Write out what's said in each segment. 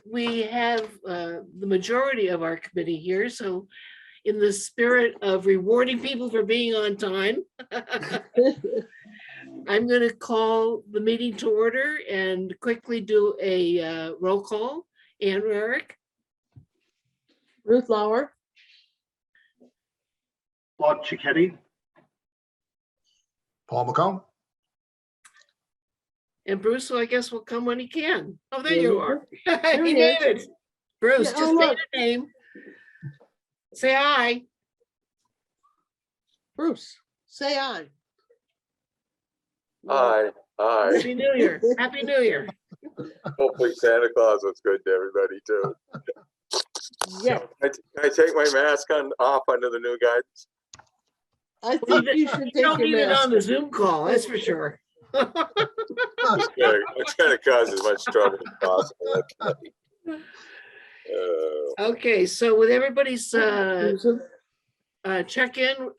we have the majority of our committee here, so in the spirit of rewarding people for being on time, I'm going to call the meeting to order and quickly do a roll call. Andrew, Eric, Ruth Lauer, Claude Cicchetti, Paul McComb. and Bruce, so I guess will come when he can. Oh, there There you we are. There He he made is. it. Bruce, Yeah, just oh, say look. your name. Say hi. Bruce, say aye. Hi, hi. Happy New Year. Happy New Year. Hopefully Santa Claus was good to everybody too. Yeah, Can I take my mask off under the new guidance? I think you should You take don't need your it on mask. the Zoom call, that's for sure. It's gonna cause as much trouble as possible. Okay, so with everybody's Susan, check-in,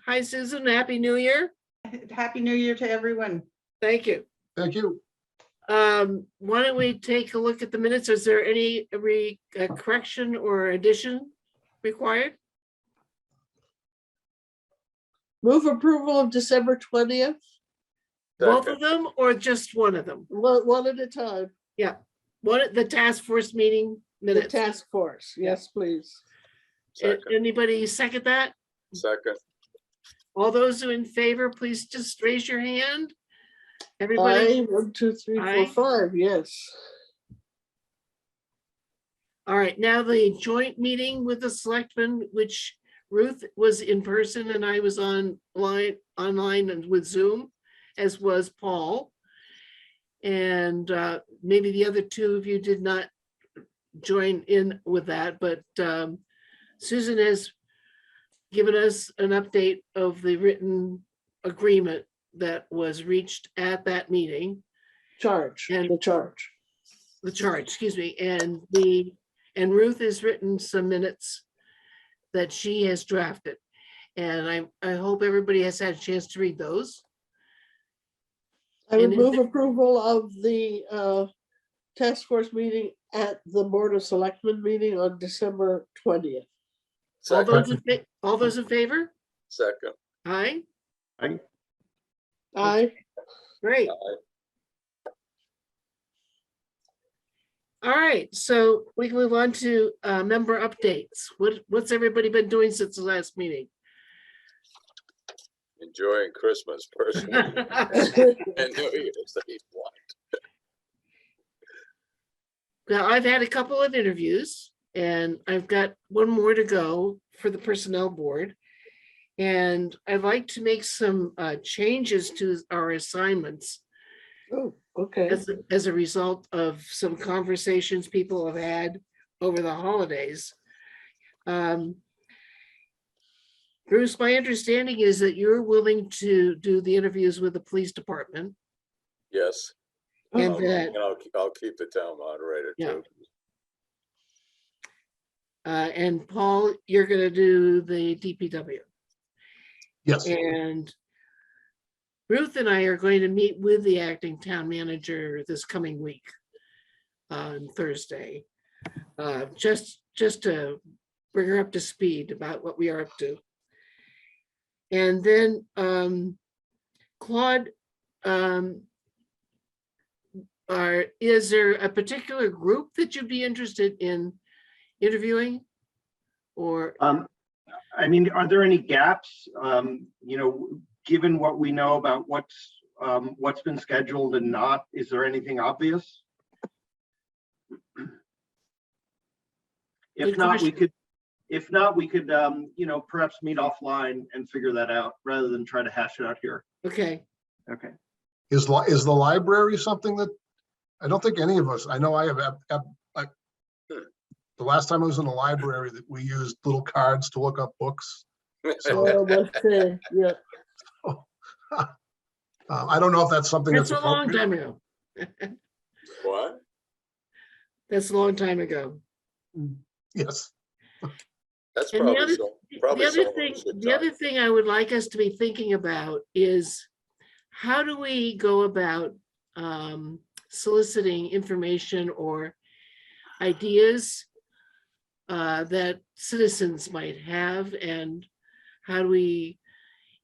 hi Susan, Happy New Year. Happy New Year to everyone. Thank you. Thank you. Why don't we take a look at the minutes? Is there any correction or addition required? move approval of December 20th, Both Second. of them or just one of them? one at a time, One at the task force meeting the minutes. task force. Yes, please. Second, Anybody second that? second. All those who in favor, please just raise your hand. Everybody, Aye, 1, 2, 3, 4, Aye. 5, yes. all right, now the joint meeting with the selectmen, which Ruth was in person and I was online and with Zoom, as was Paul. And maybe the other two of you did not join in with that, but Susan has given us an update of the written agreement that was reached at that meeting. Charge, And- the charge. The charge, excuse me, and Ruth has written some minutes that she has drafted. And I hope everybody has had a chance to read those. I would And is move approval of the task force meeting at the Board of Selectmen meeting on December 20th. All Second, those in favor? second. Aye, Aye. great. Aye. All right, so we can move on to member updates. What's everybody been doing since the last meeting? Enjoying Christmas personally and New Year's Eve. Now, I've had a couple of interviews and I've got one more to go for the personnel board. And I'd like to make some changes to our assignments Oh, okay. as a result of some conversations people have had over the holidays. Bruce, my understanding is that you're willing to do the interviews with the police department. Yes, And Oh, that, and I'll keep the town moderator Yeah. too. and Paul, you're gonna do the DPW. Yes. And Ruth and I are going to meet with the acting town manager this coming week on Thursday. Just to bring her up to speed about what we are up to. And then Claude, is there a particular group that you'd be interested in interviewing? Or, I mean, are there any gaps? Given what we know about what's been scheduled and not, is there anything obvious? If Good not, question. we could, perhaps meet offline and figure that out rather than try to hash it out here. okay, Okay. Is the library something that, I don't think any of us, I know I have, the last time I was in the library that we used little cards to look up books. So oh, let's see, yeah. I don't know if that's something that's that's a long appropriate. time ago. What? That's a long time ago. Yes. That's And the probably other, so. the Probably other someone thing, we should the talk other thing I would like us to be thinking about is how do we go about soliciting information or ideas that citizens might have, and how do we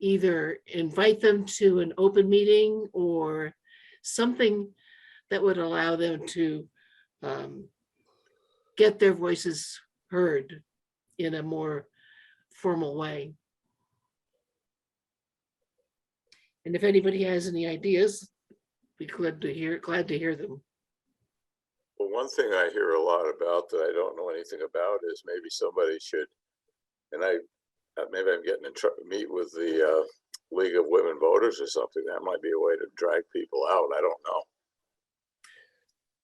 either invite them to an open meeting or something that would allow them to get their voices heard in a more formal way. And if anybody has any ideas, be glad to hear them. Well, one thing I hear a lot about that I don't know anything about is maybe somebody should, and maybe I'm getting in trouble, meet with the League of Women Voters or something. That might be a way to drag people out. I don't know.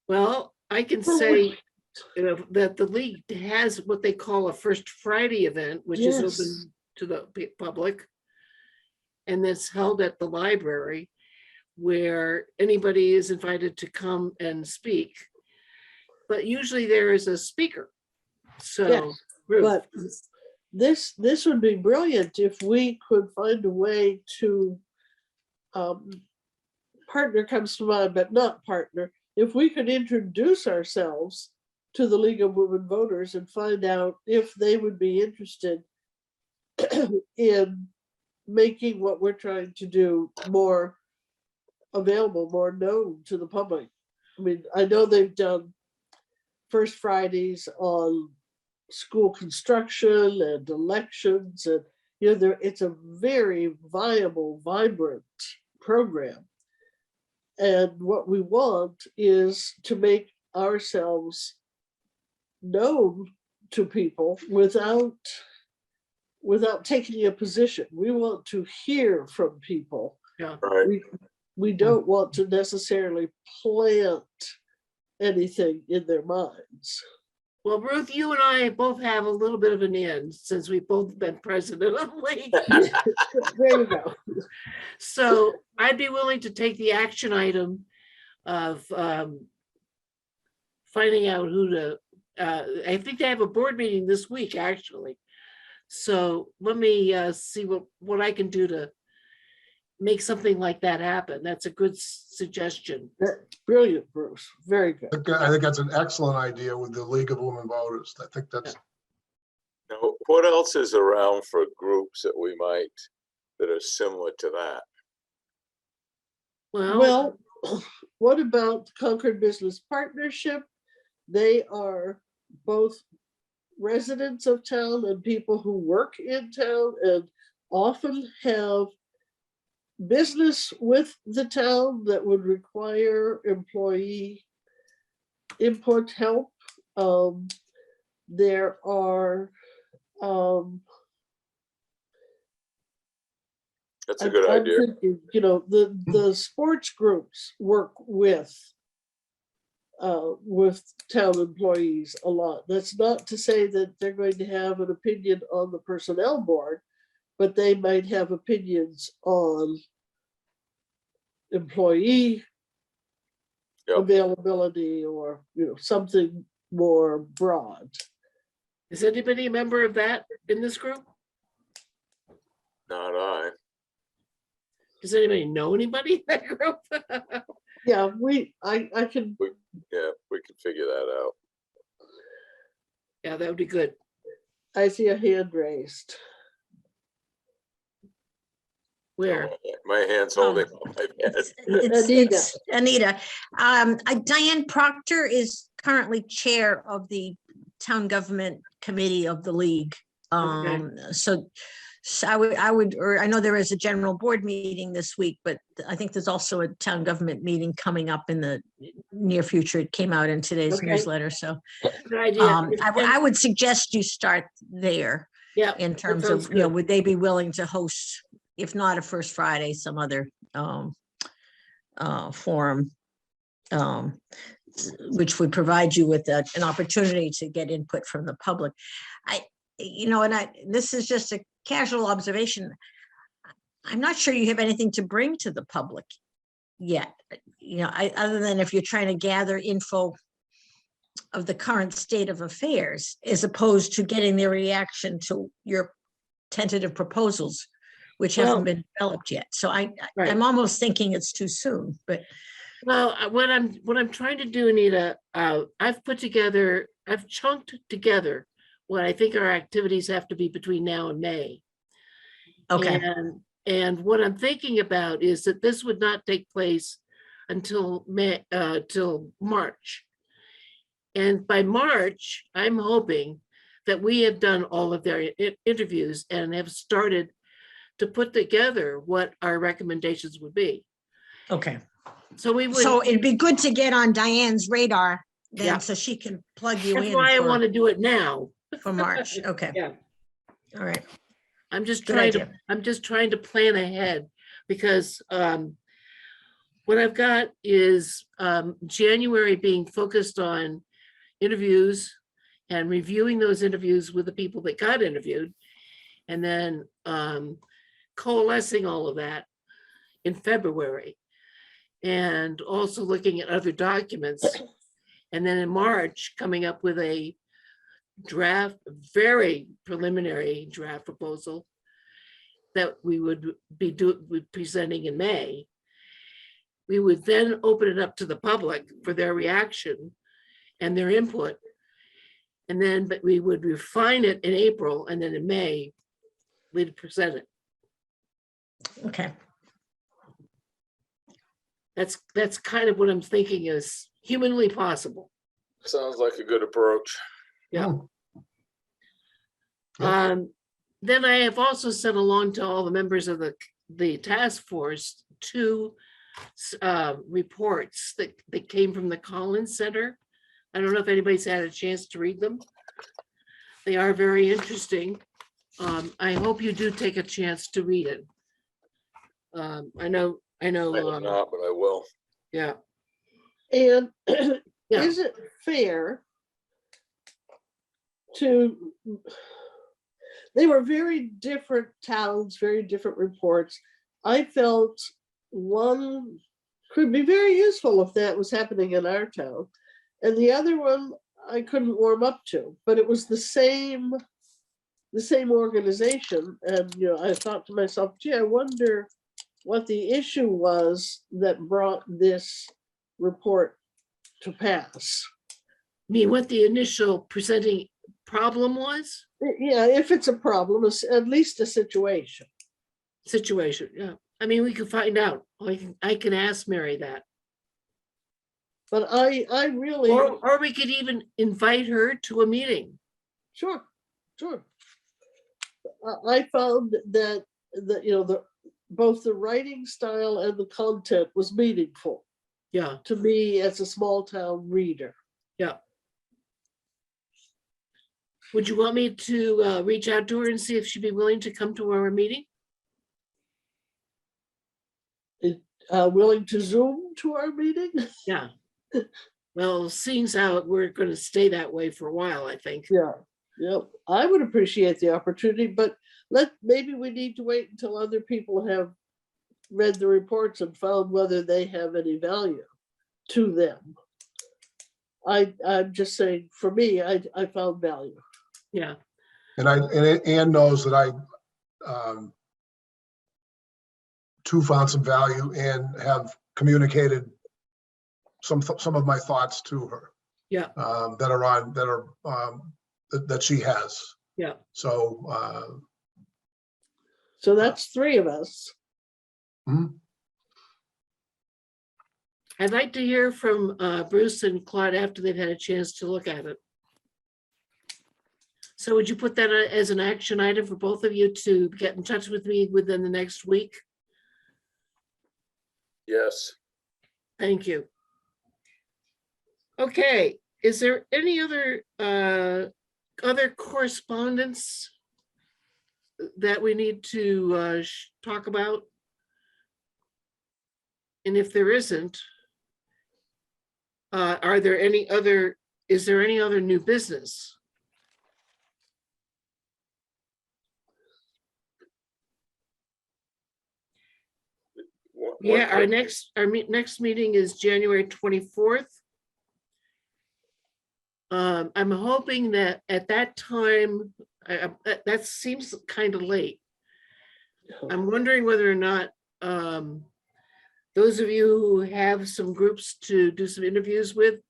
Well, I can say that the league has what they call a First Friday event, which is Yes. open to the public. And that's held at the library, where anybody is invited to come and speak. But usually there is a speaker. So, Yes, Ruth, But this would be brilliant if we could find a way to, partner comes to mind, but not partner. If we could introduce ourselves to the League of Women Voters and find out if they would be interested in making what we're trying to do more available, more known to the public. I mean, I know they've done First Fridays on school construction and elections, and it's a very viable, vibrant program. And what we want is to make ourselves known to people without taking a position. We want to hear from people. Right. We don't want to necessarily plant anything in their minds. well, Ruth, you and I both have a little bit of an in, since we've both been president of the league. There you go. So I'd be willing to take the action item of finding out who to, I think they have a board meeting this week, actually. So let me see what I can do to make something like that happen. That's a good suggestion. Brilliant, Bruce. Very good. I think that's an excellent idea with the League of Women Voters. I think that's, Now, what else is around for groups that are similar to that? Well, Well, what about Concord Business Partnership? They are both residents of town and people who work in town and often have business with the town that would require employee input help. There are That's a good I'm idea. thinking, the sports groups work with town employees a lot. That's not to say that they're going to have an opinion on the personnel board, but they might have opinions on employee Yep. availability or, something more broad. is anybody a member of that in this group? Not I. Does anybody know anybody in that group? Yeah, I can, Yeah, we can figure that out. Yeah, that would be good. I see a hand raised. Where? My hand's holding up my head. Anita. Anita. Diane Proctor is currently chair of the town government committee of the league. So I know there is a general board meeting this week, but I think there's also a town government meeting coming up in the near future. It came out in today's Okay. newsletter. So Good idea. I would suggest you start there Yeah, in terms sounds of, good. would they be willing to host, if not a First Friday, some other forum, which would provide you with an opportunity to get input from the public. This is just a casual observation. I'm not sure you have anything to bring to the public yet. Other than if you're trying to gather info of the current state of affairs, as opposed to getting their reaction to your tentative proposals, which Well, haven't been developed yet. So right. I'm almost thinking it's too soon, but Well, what I'm trying to do, Anita, I've chunked together what I think our activities have to be between now and May. Okay, And what I'm thinking about is that this would not take place until till March. And by March, I'm hoping that we have done all of their interviews and have started to put together what our recommendations would be. okay. So we would. So it'd be good to get on Diane's radar Yeah. then, so she can plug you That's in why I want to do it now. for March. Okay, Yeah. all right. I'm just Good trying idea. I'm just trying to plan ahead because what I've got is January being focused on interviews and reviewing those interviews with the people that got interviewed, and then coalescing all of that in February, and also looking at other documents. And then in March, coming up with a draft, very preliminary draft proposal that we would be presenting in May. We would then open it up to the public for their reaction and their input. And then, but we would refine it in April, and then in May, we'd present it. Okay, That's kind of what I'm thinking is humanly possible. Sounds like a good approach. Yeah. Yeah. Then I have also sent along to all the members of the task force two reports that came from the Collins Center. I don't know if anybody's had a chance to read them. They are very interesting. I hope you do take a chance to read it. I know, I have not, but I will. yeah. And Yeah. is it fair to, they were very different towns, very different reports. I felt one could be very useful if that was happening in our town. And the other one I couldn't warm up to, but it was the same organization. And, you know, I thought to myself, gee, I wonder what the issue was that brought this report to pass. I mean, what the initial presenting problem was? Yeah, if it's a problem, it's at least a situation. Situation, yeah. I mean, we could find out. I can ask Mary that. But I really, Or we could even invite her to a meeting. sure. I found that you know, both the writing style and the content was meaningful Yeah, to me as a small town reader. yeah. Would you want me to reach out to her and see if she'd be willing to come to our meeting? Willing to Zoom to our meeting? Yeah. Well, seeing how we're going to stay that way for a while, I think. Yeah, I would appreciate the opportunity, but maybe we need to wait until other people have read the reports and found whether they have any value to them. I'm just saying, for me, I found value. Yeah, And Ann knows that I too found some value and have communicated some of my thoughts to her. yeah, that she has. yeah. So So that's three of us. I'd like to hear from Bruce and Claude after they've had a chance to look at it. So would you put that as an action item for both of you to get in touch with me within the next week? Yes. Thank you. Okay, is there any other correspondence that we need to talk about? And if there isn't, is there any other new business? Yeah, our next meeting is January 24th. I'm hoping that at that time, that seems kind of late. I'm wondering whether or not those of you who have some groups to do some interviews with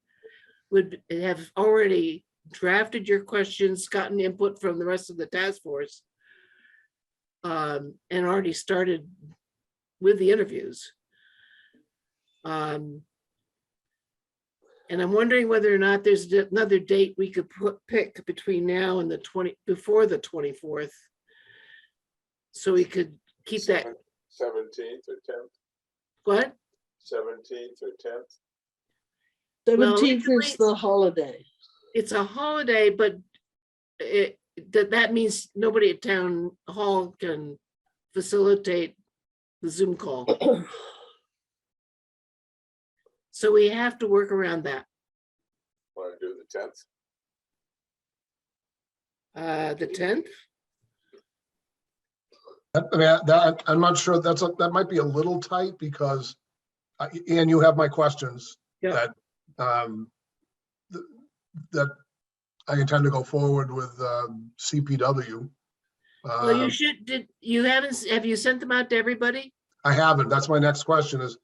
would have already drafted your questions, gotten input from the rest of the task force, and already started with the interviews. And I'm wondering whether or not there's another date we could pick between now and before the 24th. So we could keep that. 17th or 10th, What? 17th or 10th. 17th Well, is the holiday. It's a holiday, but that means nobody at town hall can facilitate the Zoom call. So we have to work around that. Want to do the 10th? The 10th? I mean, I'm not sure, that might be a little tight because, Ian, you have my questions. Yeah. That I intend to go forward with CPW. Well, you should, have you sent them out to everybody? I haven't. That's my next question is,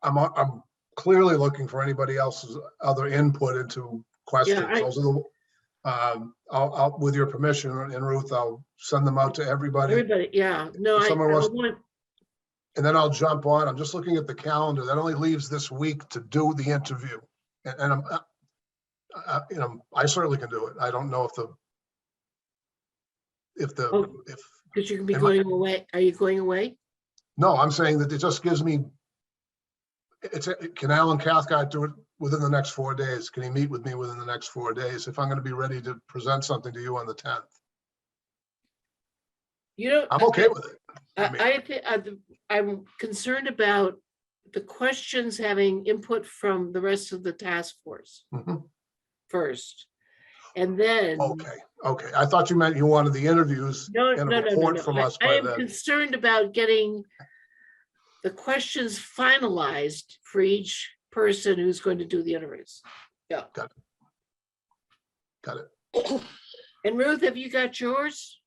I'm clearly looking for anybody else's other input into questions. Those are the, I'll, with your permission, and Ruth, I'll send them out to everybody. Everybody, yeah. No, If I someone wants- want, And then I'll jump on. I'm just looking at the calendar. That only leaves this week to do the interview. And I'm, you know, I certainly can do it. I don't know if because you can be Am I- going away. Are you going away? no, I'm saying that it just gives me, can Alan Cathcart do it within the next 4 days? Can he meet with me within the next 4 days if I'm going to be ready to present something to you on the 10th? You know, I'm okay with it. I'm concerned about the questions having input from the rest of the task force Mhm. first. And then. Okay. I thought you meant you wanted the interviews No, and no, a no, no, report no. from us I by am then. concerned about getting the questions finalized for each person who's going to do the interviews. Yeah. Got it. And Ruth, have you got yours?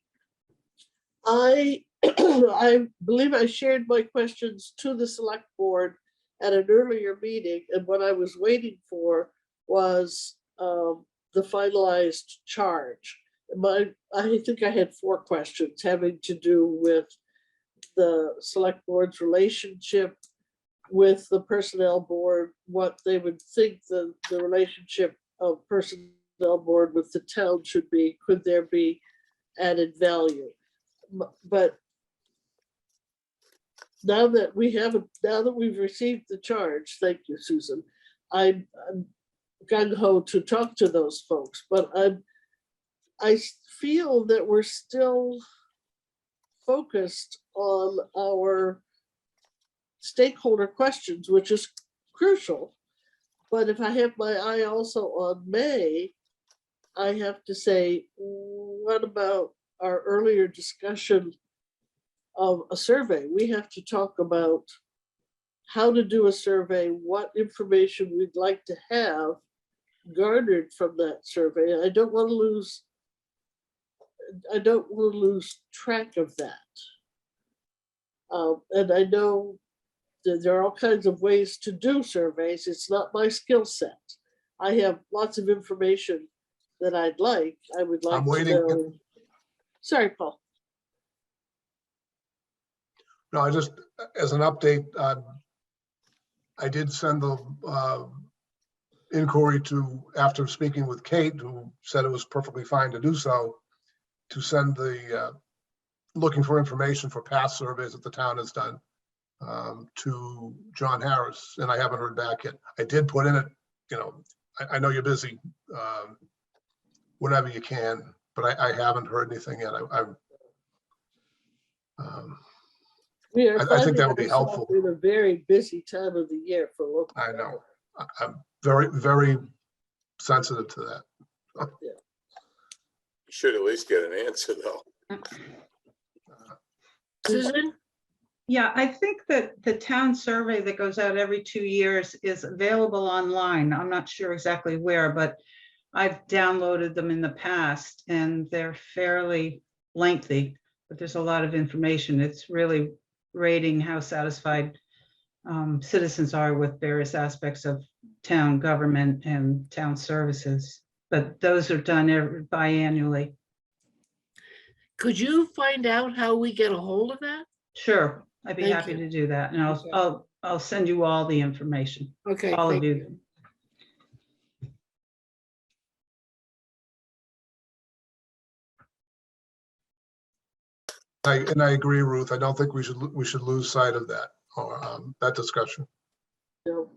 I I believe I shared my questions to the select board at an earlier meeting, and what I was waiting for was the finalized charge. I think I had 4 questions having to do with the select board's relationship with the personnel board, what they would think the relationship of personnel board with the town should be, could there be added value? But now that we've received the charge, thank you, Susan, I'm gung ho to talk to those folks, but I feel that we're still focused on our stakeholder questions, which is crucial. But if I have my eye also on May, I have to say, what about our earlier discussion of a survey? We have to talk about how to do a survey, what information we'd like to have garnered from that survey. I don't want to lose track of that. And I know that there are all kinds of ways to do surveys. It's not my skill set. I have lots of information that I would like I'm to waiting. know. Sorry, Paul. No, I just, as an update, I did send the inquiry after speaking with Kate, who said it was perfectly fine to do so, to send looking for information for past surveys that the town has done to John Harris, and I haven't heard back yet. I did put in it, I know you're busy, whenever you can, but I haven't heard anything yet. We are I think that would be finding ourselves helpful. in a very busy time of the year for local. I know. I'm very, very sensitive to that. You should at least get an answer, though. Susan? Yeah, I think that the town survey that goes out every 2 years is available online. I'm not sure exactly where, but I've downloaded them in the past and they're fairly lengthy, but there's a lot of information. It's really rating how satisfied citizens are with various aspects of town government and town services. But those are done biannually. Could you find out how we get a hold of that? Sure, I'd be Thank happy you. to do that, and Okay. I'll send you all the information, Okay, all of thank you. I agree, Ruth. I don't think we should lose sight of that, or that discussion. No.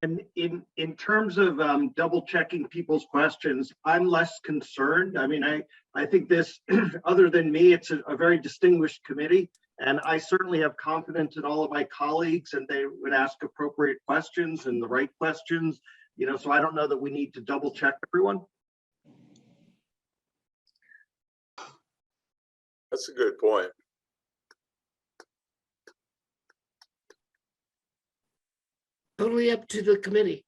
And in terms of double checking people's questions, I'm less concerned. I mean, I think this, other than me, it's a very distinguished committee. And I certainly have confidence in all of my colleagues, and they would ask appropriate questions and the right questions, you know, so I don't know that we need to double check everyone. That's a good point. Totally up to the committee.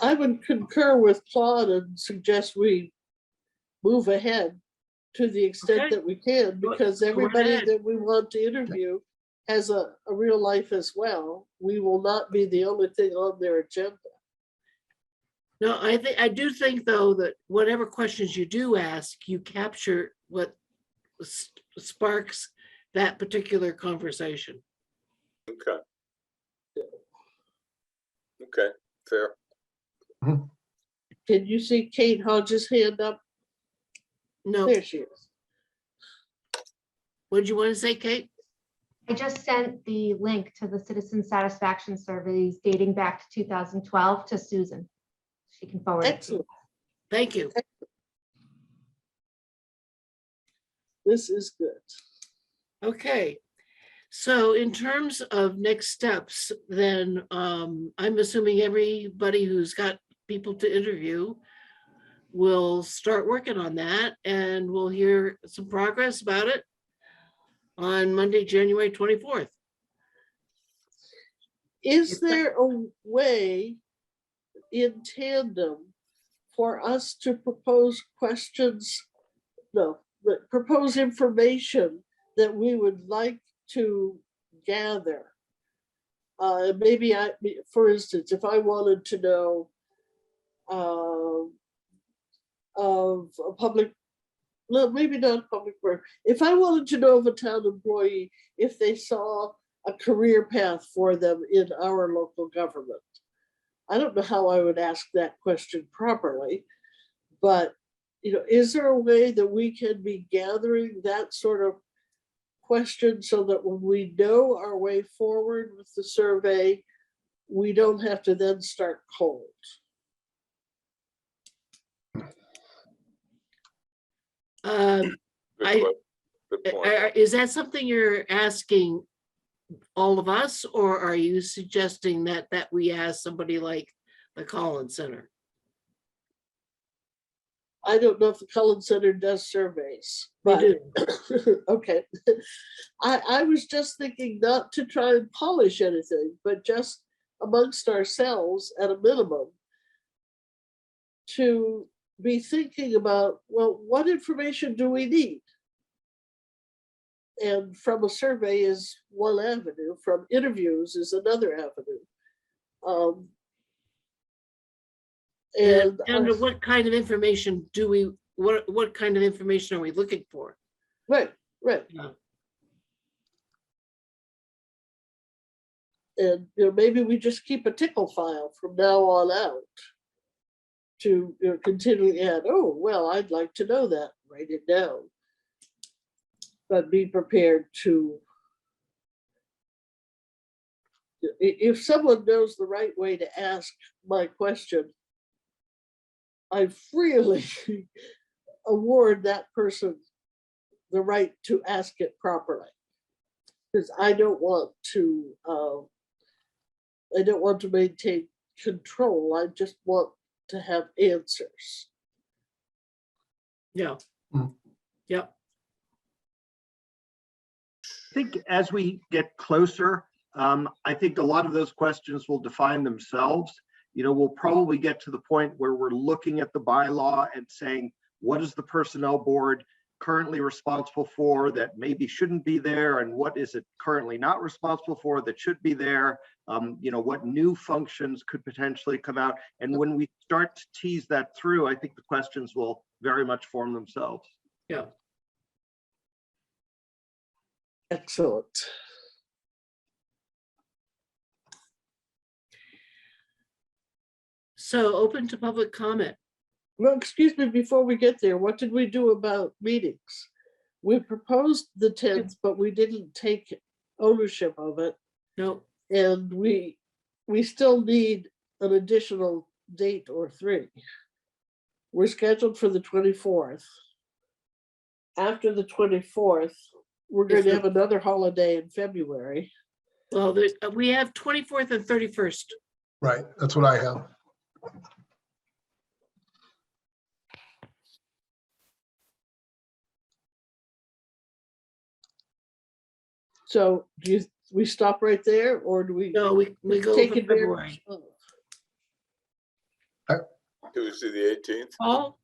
I would concur with Claude and suggest we move ahead to the extent Okay. that we can, Go- because go everybody ahead. that we want to interview has a real life as well. We will not be the only thing on their agenda. No, I do think though that whatever questions you do ask, you capture what sparks that particular conversation. Okay. Okay, fair. Can you see Kate Hodges' hand up? No, There she is. what did you want to say, Kate? I just sent the link to the citizen satisfaction surveys dating back to 2012 to Susan. She can forward it. Excellent. Thank you. This is good. Okay. So in terms of next steps, then I'm assuming everybody who's got people to interview will start working on that, and we'll hear some progress about it on Monday, January 24th. Is there a way in tandem for us to propose questions? No, but propose information that we would like to gather. Maybe for instance, if I wanted to know of a public, no, maybe not public work. If I wanted to know of a town employee, if they saw a career path for them in our local government, I don't know how I would ask that question properly, but you know, is there a way that we can be gathering that sort of question so that when we know our way forward with the survey, we don't have to then start cold? Good I- que- Good point. Is that something you're asking all of us, or are you suggesting that we ask somebody like the Collins Center? I don't know if the Cullen Center does surveys, They but do. okay. I was just thinking not to try and polish anything, but just amongst ourselves at a minimum to be thinking about, well, what information do we need? And from a survey is one avenue, from interviews is another avenue. And And what kind of information do we, what kind of information are we looking for? right. Yeah. And you know, maybe we just keep a tickle file from now on out to continually add, oh, well, I'd like to know that, write it down. But be prepared to, if someone knows the right way to ask my question, I freely award that person the right to ask it properly. Because I don't want to maintain control. I just want to have answers. Yeah. Mm. Yep. I think as we get closer, I think a lot of those questions will define themselves. You know, we'll probably get to the point where we're looking at the bylaw and saying, what does the personnel board currently responsible for that maybe shouldn't be there, and what is it currently not responsible for that should be there? What new functions could potentially come out? And when we start to tease that through, I think the questions will very much form themselves. Yeah. Excellent. So open to public comment. Well, excuse me, before we get there, what did we do about meetings? We proposed the 10th, but we didn't take ownership of it. No, And we still need an additional date or 3. We're scheduled for the 24th. After the 24th, we're going to have another holiday in February. well, we have 24th and 31st. Right, that's what I have. So we stop right there, or do we No, we go take for advantage February. of? Tuesday, the 18th. Paul?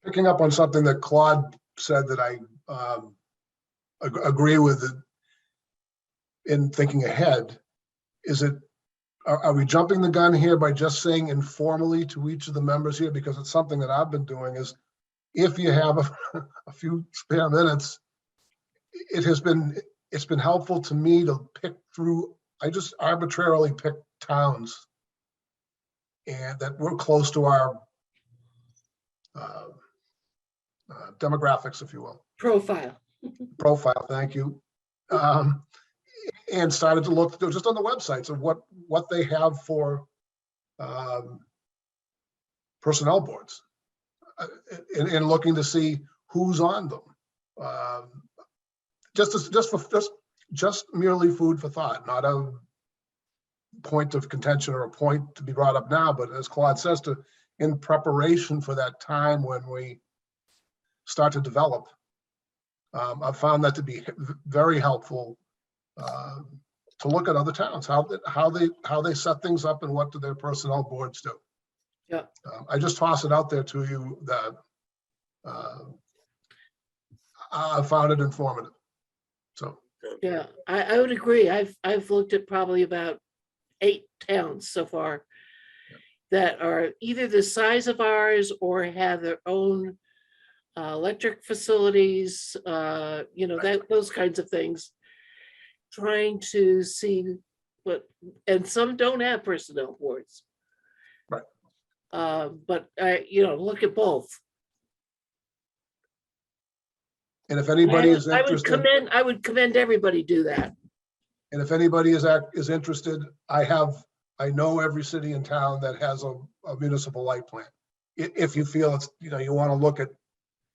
Picking up on something that Claude said that I agree with in thinking ahead, are we jumping the gun here by just saying informally to each of the members here? Because it's something that I've been doing is, if you have a few spare minutes, it's been helpful to me to pick through. I just arbitrarily pick towns and that we're close to our demographics, if you will. Profile. Profile, thank you. And started to look just on the websites of what they have for personnel boards, and looking to see who's on them. Just merely food for thought, not a point of contention or a point to be brought up now, but as Claude says, in preparation for that time when we start to develop. I've found that to be very helpful to look at other towns, how they set things up and what do their personnel boards do. Yeah. I just toss it out there to you that I found it informative. So Yeah, I would agree. I've looked at probably about 8 towns so far that are either the size of ours or have their own electric facilities, those kinds of things. Trying to see and some don't have personnel boards. Right. But look at both. and if anybody is I interested, would commend everybody do that. and if anybody is interested, I know every city and town that has a municipal light plant. If you feel it's, you want to look at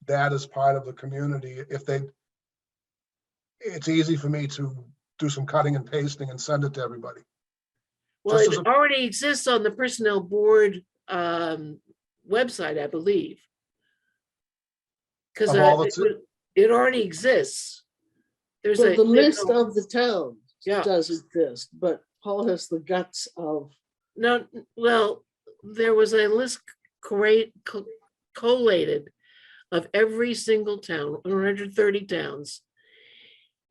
that as part of the community, it's easy for me to do some cutting and pasting and send it to everybody. Well, Just as it already exists on the personnel board website, I believe. Because Of all the it already exists. There's So the list there's of the towns Yeah. does exist, but Paul has the guts of, No, well, there was a list collated of every single town, 130 towns,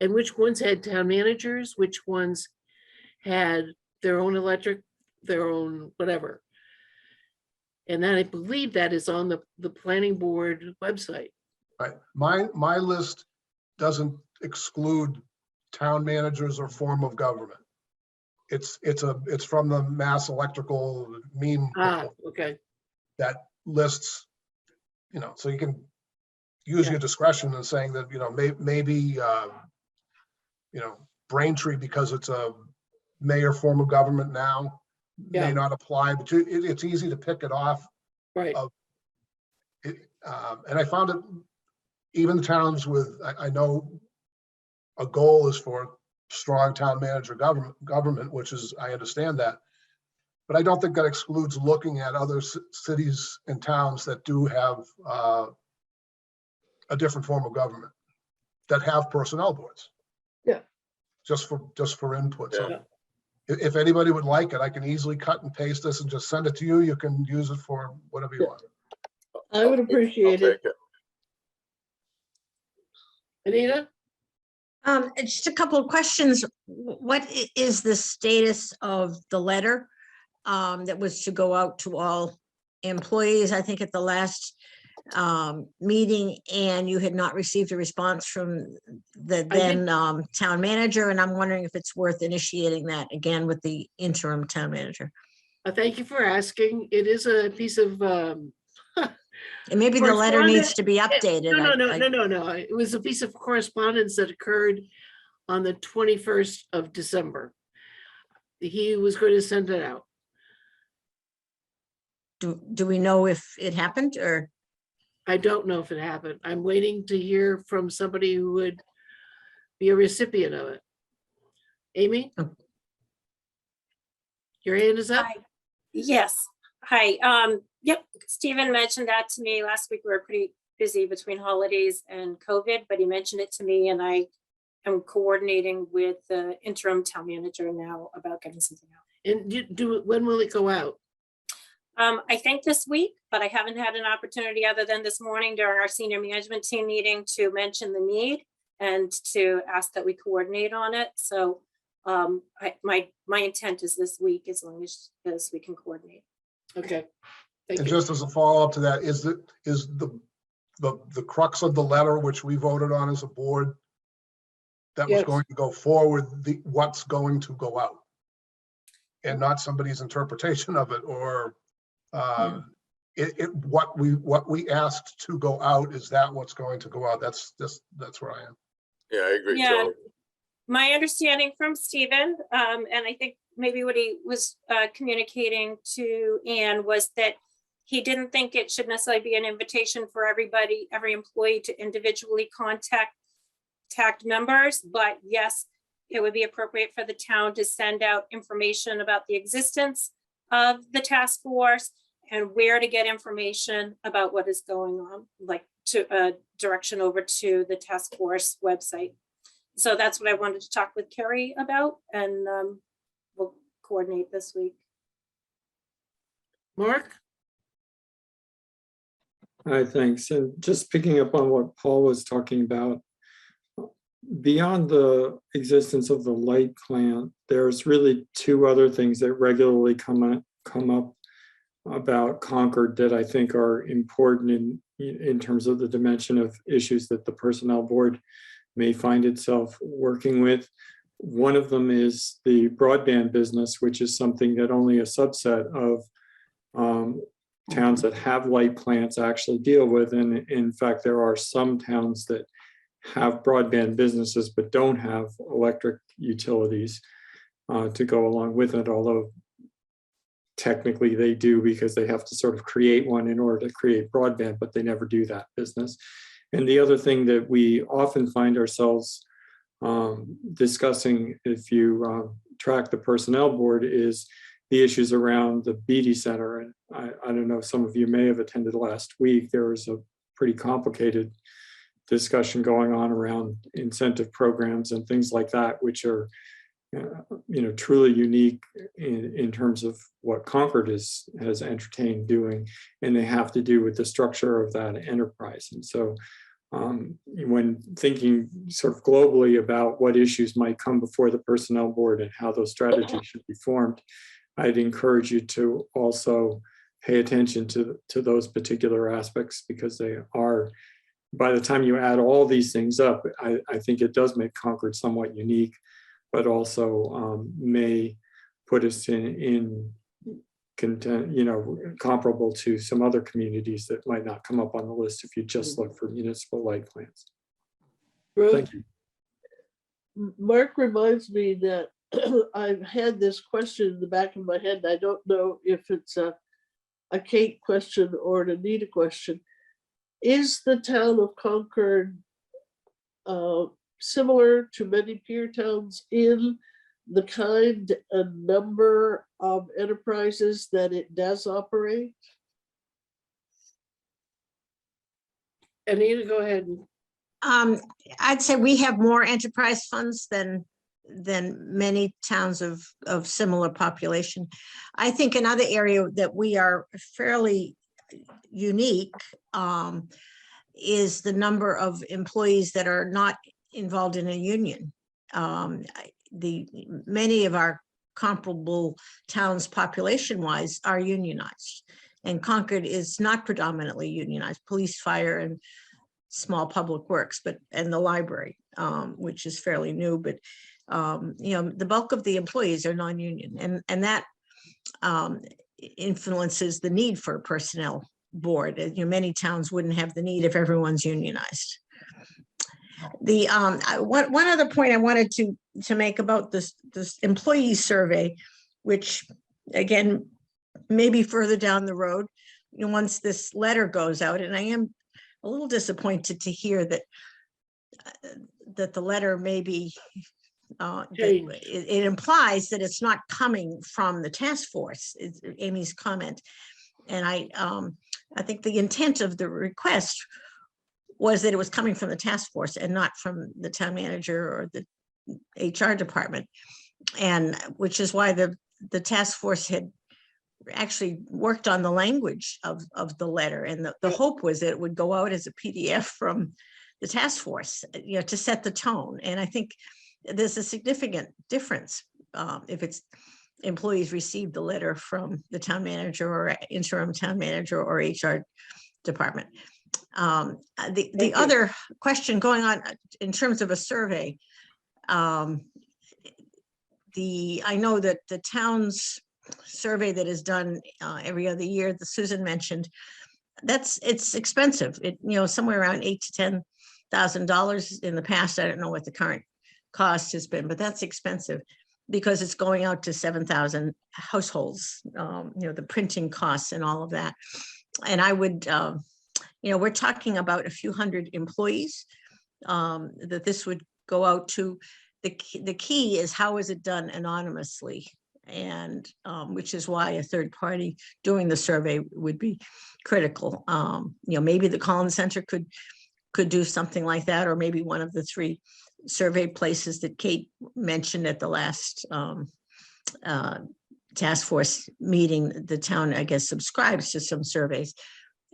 and which ones had town managers, which ones had their own electric, their own whatever. And then I believe that is on the planning board website. Right. My list doesn't exclude town managers or form of government. It's from the Mass Electrical meme Okay. that lists, so you can use your discretion in saying that, maybe, Braintree, because it's a mayor form of government now, may not apply, but it's easy to pick it off. Right. And I found it, even towns with, I know a goal is for strong town manager government, which is, I understand that. But I don't think that excludes looking at other cities and towns that do have a different form of government that have personnel boards. Yeah. Just for input. So Yeah. if anybody would like it, I can easily cut and paste this and just send it to you. You can use it for whatever you want. I would appreciate I'll it. take Anita? Just a couple of questions. What is the status of the letter that was to go out to all employees? I think at the last meeting, and you had not received a response from the I did. then town manager, and I'm wondering if it's worth initiating that again with the interim town manager. Thank you for asking. It is a piece of, And maybe the letter needs correspondence- to be updated. No. It was a piece of correspondence that occurred on the 21st of December. He was going to send it out. Do we know if it happened or? I don't know if it happened. I'm waiting to hear from somebody who would be a recipient of it. Amy? Oh. Your hand is up? Hi. Yes, hi. Yep, Stephen mentioned that to me last week. We were pretty busy between holidays and COVID, but he mentioned it to me, and I am coordinating with the interim town manager now about getting something out. And when will it go out? I think this week, but I haven't had an opportunity other than this morning during our senior management team meeting to mention the need and to ask that we coordinate on it. So my intent is this week, as long as we can coordinate. Okay. Thank And you. just as a follow-up to that, is the crux of the letter which we voted on as a board that was Yes. going to go forward, what's going to go out? And not somebody's interpretation of it, or what we asked to go out, is that what's going to go out? That's where I am. Yeah, I agree, Yeah. Joe. My understanding from Stephen, and I think maybe what he was communicating to Anne, was that he didn't think it should necessarily be an invitation for everybody, every employee to individually contact members, but yes, it would be appropriate for the town to send out information about the existence of the task force and where to get information about what is going on, like to direction over to the task force website. So that's what I wanted to talk with Carrie about, and we'll coordinate this week. Mark? Hi, thanks. And just picking up on what Paul was talking about, beyond the existence of the light plant, there's really two other things that regularly come up about Concord that I think are important in terms of the dimension of issues that the personnel board may find itself working with. One of them is the broadband business, which is something that only a subset of towns that have light plants actually deal with. And in fact, there are some towns that have broadband businesses but don't have electric utilities to go along with it, although technically they do, because they have to sort of create one in order to create broadband, but they never do that business. And the other thing that we often find ourselves discussing, if you track the personnel board, is the issues around the Beatty Center. And I don't know, some of you may have attended last week. There was a pretty complicated discussion going on around incentive programs and things like that, which are truly unique in terms of what Concord has entertained doing, and they have to do with the structure of that enterprise. And so when thinking sort of globally about what issues might come before the personnel board and how those strategies should be formed, I'd encourage you to also pay attention to those particular aspects, because they are, by the time you add all these things up, I think it does make Concord somewhat unique, but also may put us in comparable to some other communities that might not come up on the list if you just look for municipal light plants. Ruth, Thank you. Mark reminds me that I've had this question in the back of my head. I don't know if it's a Kate question or an Anita question. Is the town of Concord similar to many peer towns in the kind and number of enterprises that it does operate? Anita, go ahead. I'd say we have more enterprise funds than many towns of similar population. I think another area that we are fairly unique is the number of employees that are not involved in a union. Many of our comparable towns population-wise are unionized. And Concord is not predominantly unionized, police, fire, and small public works, and the library, which is fairly new, but the bulk of the employees are non-union, and that influences the need for a personnel board. Many towns wouldn't have the need if everyone's unionized. One other point I wanted to make about this employee survey, which again, maybe further down the road, once this letter goes out, and I am a little disappointed to hear that the letter may be it implies that it's not coming from the task force. It's Amy's comment, and I think the intent of the request was that it was coming from the task force and not from the town manager or the HR department, and which is why the task force had actually worked on the language of the letter, and the hope was that it would go out as a PDF from the task force, to set the tone. And I think there's a significant difference if it's employees received the letter from the town manager or interim town manager or HR department. The other question going on in terms of a survey, I know that the town's survey that is done every other year that Susan mentioned, it's expensive. Somewhere around $8,000 to $10,000 in the past. I don't know what the current cost has been, but that's expensive because it's going out to 7,000 households. The printing costs and all of that. And I would, we're talking about a few hundred employees that this would go out to. The key is, how is it done anonymously? And which is why a third party doing the survey would be critical. Maybe the Collins Center could do something like that, or maybe one of the 3 survey places that Kate mentioned at the last task force meeting. The town, I guess, subscribes to some surveys,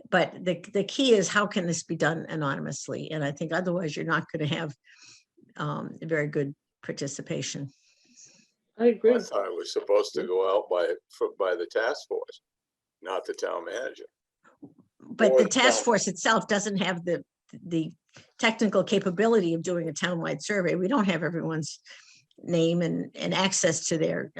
but the key is, how can this be done anonymously? And I think otherwise you're not going to have very good participation. I agree. I thought it was supposed to go out by the task force, not the town manager. But Or the the task town- force itself doesn't have the technical capability of doing a townwide survey. We don't have everyone's name and access to their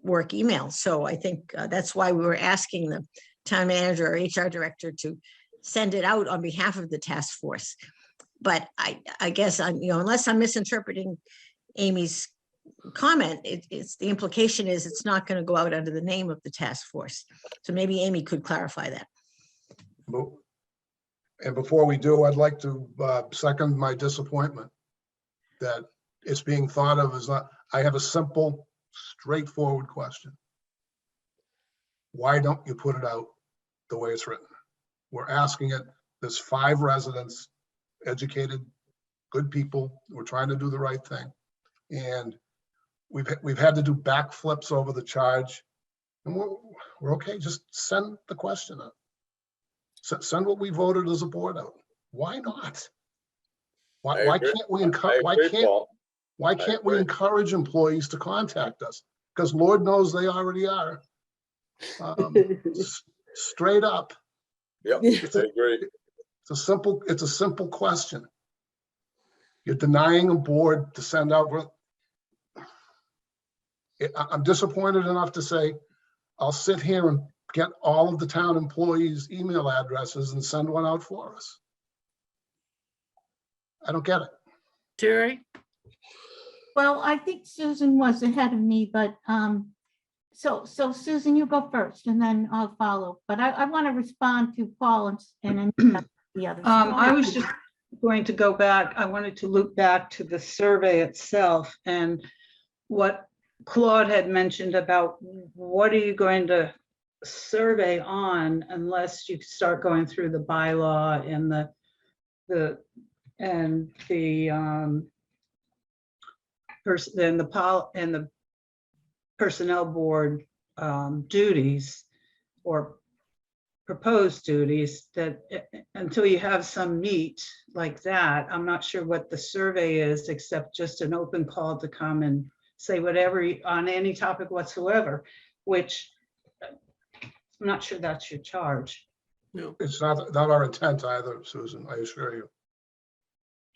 work email. So I think that's why we were asking the town manager or HR director to send it out on behalf of the task force. But I guess unless I'm misinterpreting Amy's comment, it's the implication is it's not going to go out under the name of the task force. So maybe Amy could clarify that. And before we do, I'd like to second my disappointment that it's being thought of as not. I have a simple, straightforward question. Why don't you put it out the way it's written? We're asking it. There's 5 residents, educated, good people. We're trying to do the right thing. And we've had to do backflips over the charge. And we're okay. Just send the question out. Send what we voted as a board out. Why not? Why agree. can't we I encourage? agree, Paul. Why can't we agree. encourage employees to contact us? Because Lord knows they already are. Straight up, Yep, I agree. it's a simple question. You're denying a board to send out. I'm disappointed enough to say, I'll sit here and get all of the town employees' email addresses and send one out for us. I don't get it. Terry? Well, I think Susan was ahead of me, but so Susan, you go first and then I'll follow. But I want to respond to Paul and then the others. I was just going to go back. I wanted to loop back to the survey itself and what Claude had mentioned about what are you going to survey on unless you start going through the bylaw and the personnel board duties or proposed duties that until you have some meat like that, I'm not sure what the survey is, except just an open call to come and say whatever on any topic whatsoever, which I'm not sure that's your charge. No. It's not our intent either, Susan, I assure you.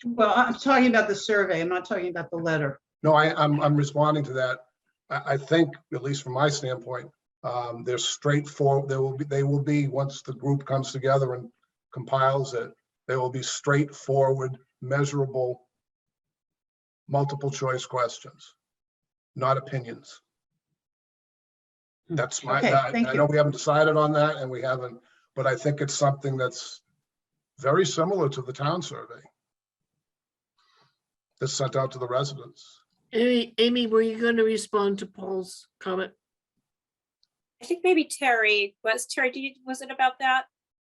Well, I'm talking about the survey. I'm not talking about the letter. No, I'm responding to that. I think, at least from my standpoint, they're straightforward. They will be, once the group comes together and compiles it, they will be straightforward, measurable, multiple choice questions, not opinions. That's my, Okay, thank I you. know we haven't decided on that and we haven't, but I think it's something that's very similar to the town survey that's sent out to the residents. Amy, were you going to respond to Paul's comment? I think maybe Terry was. Terry, was it about that?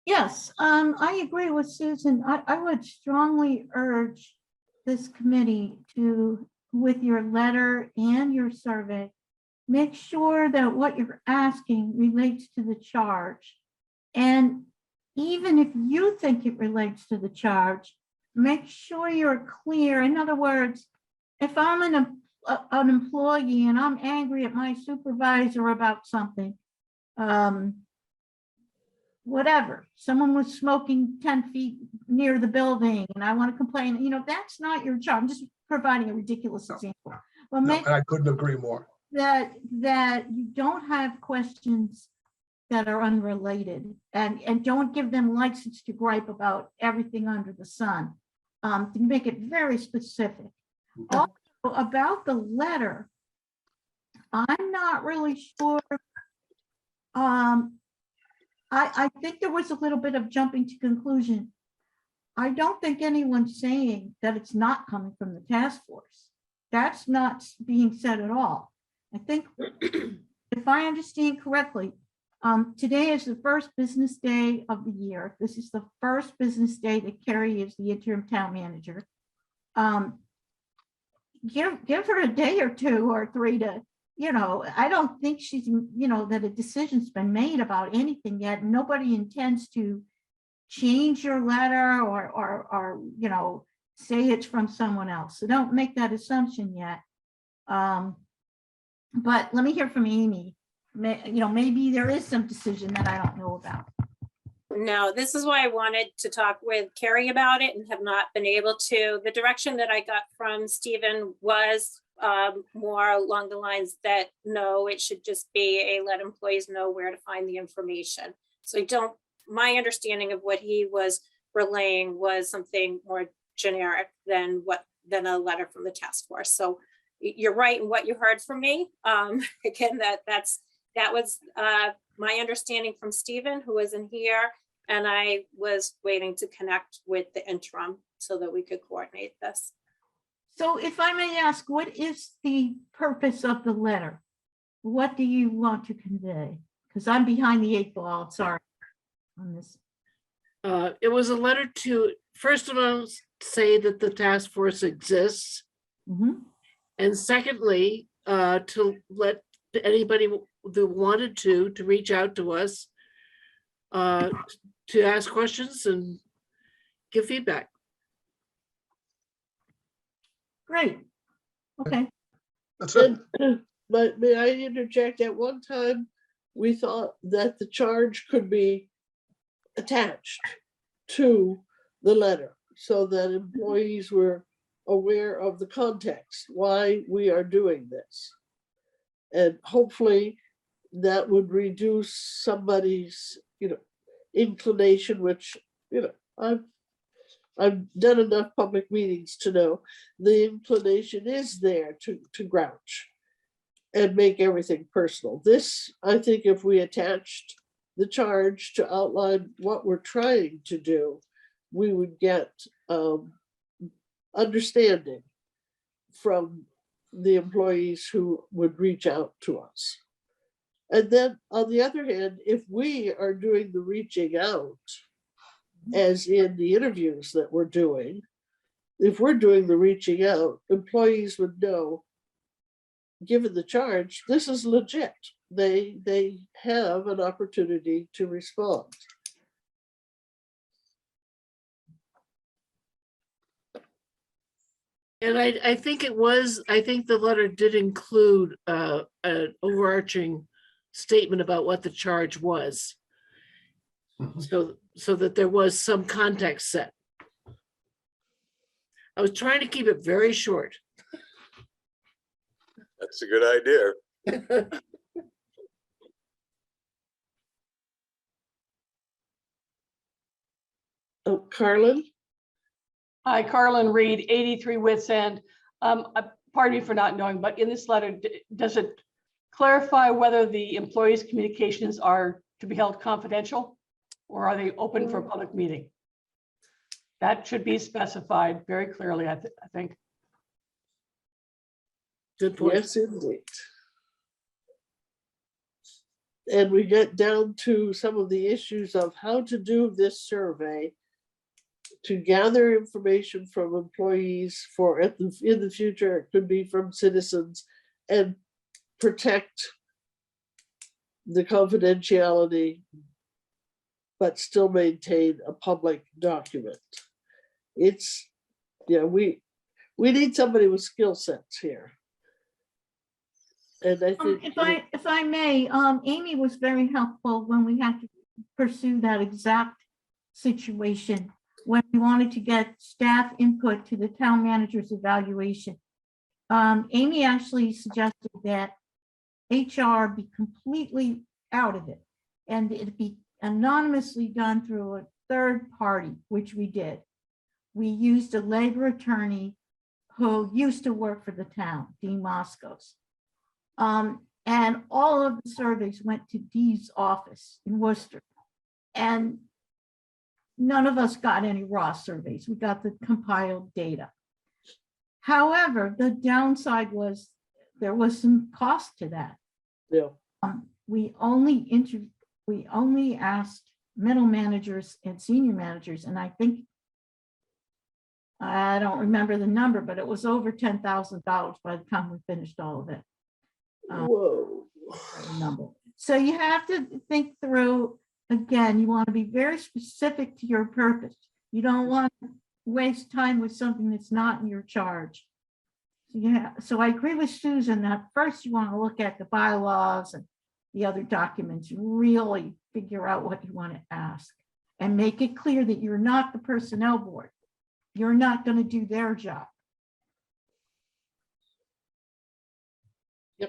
Yes, I agree with Susan. I would strongly urge this committee to, with your letter and your survey, make sure that what you're asking relates to the charge. And even if you think it relates to the charge, make sure you're clear. In other words, if I'm an employee and I'm angry at my supervisor about something, whatever, someone was smoking 10 feet near the building and I want to complain, you know, that's not your job. I'm just providing a ridiculous example. Well, No, make and I couldn't agree more. that you don't have questions that are unrelated and don't give them license to gripe about everything under the sun. To make it very specific. Also, about the letter, I'm not really sure. I think there was a little bit of jumping to conclusion. I don't think anyone's saying that it's not coming from the task force. That's not being said at all. I think if I understand correctly, today is the first business day of the year. This is the first business day that Carrie is the interim town manager. Give her a day or two or three to, you know, I don't think she's, you know, that a decision's been made about anything yet. Nobody intends to change your letter or you know, say it's from someone else. So don't make that assumption yet. But let me hear from Amy. You know, maybe there is some decision that I don't know about. No, this is why I wanted to talk with Carrie about it and have not been able to. The direction that I got from Stephen was more along the lines that, no, it should just be let employees know where to find the information. So my understanding of what he was relaying was something more generic than a letter from the task force. So you're right in what you heard from me. Again, that was my understanding from Stephen, who wasn't here, and I was waiting to connect with the interim so that we could coordinate this. So if I may ask, what is the purpose of the letter? What do you want to convey? Because I'm behind the 8 ball, sorry on this. It was a letter to, first of all, say that the task force exists. Mhm. And secondly, to let anybody who wanted to reach out to us to ask questions and give feedback. Great. Okay. That's it. But may I interject? At one time, we thought that the charge could be attached to the letter so that employees were aware of the context, why we are doing this. And hopefully that would reduce somebody's, you know, inclination, which, you know, I've done enough public meetings to know the inclination is there to grouch and make everything personal. This, I think if we attached the charge to outline what we're trying to do, we would get understanding from the employees who would reach out to us. And then on the other hand, if we are doing the reaching out, as in the interviews that we're doing, if we're doing the reaching out, employees would know, given the charge, this is legit. They have an opportunity to respond. And I think I think the letter did include an overarching statement about what the charge was. Mhm. So that there was some context set. I was trying to keep it very short. That's a good idea. Oh, Carlin? Hi, Carlin Reed, 83 Wits End. Pardon me for not knowing, but in this letter, does it clarify whether the employees' communications are to be held confidential or are they open for a public meeting? That should be specified very clearly, I think. Good point. Yes, indeed. And we get down to some of the issues of how to do this survey to gather information from employees for in the future, it could be from citizens, and protect the confidentiality, but still maintain a public document. It's, yeah, we need somebody with skill sets here. And I think If I may, Amy was very helpful when we had to pursue that exact situation, when we wanted to get staff input to the town manager's evaluation. Amy actually suggested that HR be completely out of it and it be anonymously done through a third party, which we did. We used a labor attorney who used to work for the town, Dean Moscos. And all of the surveys went to Dee's office in Worcester. And none of us got any raw surveys. We got the compiled data. However, the downside was there was some cost to that. yeah, We only asked middle managers and senior managers, and I think, I don't remember the number, but it was over $10,000 by the time we finished all of it. whoa. Number. So you have to think through, again, you want to be very specific to your purpose. You don't want to waste time with something that's not in your charge. So yeah, so I agree with Susan that first you want to look at the bylaws and the other documents, really figure out what you want to ask and make it clear that you're not the personnel board. You're not going to do their job. Yeah,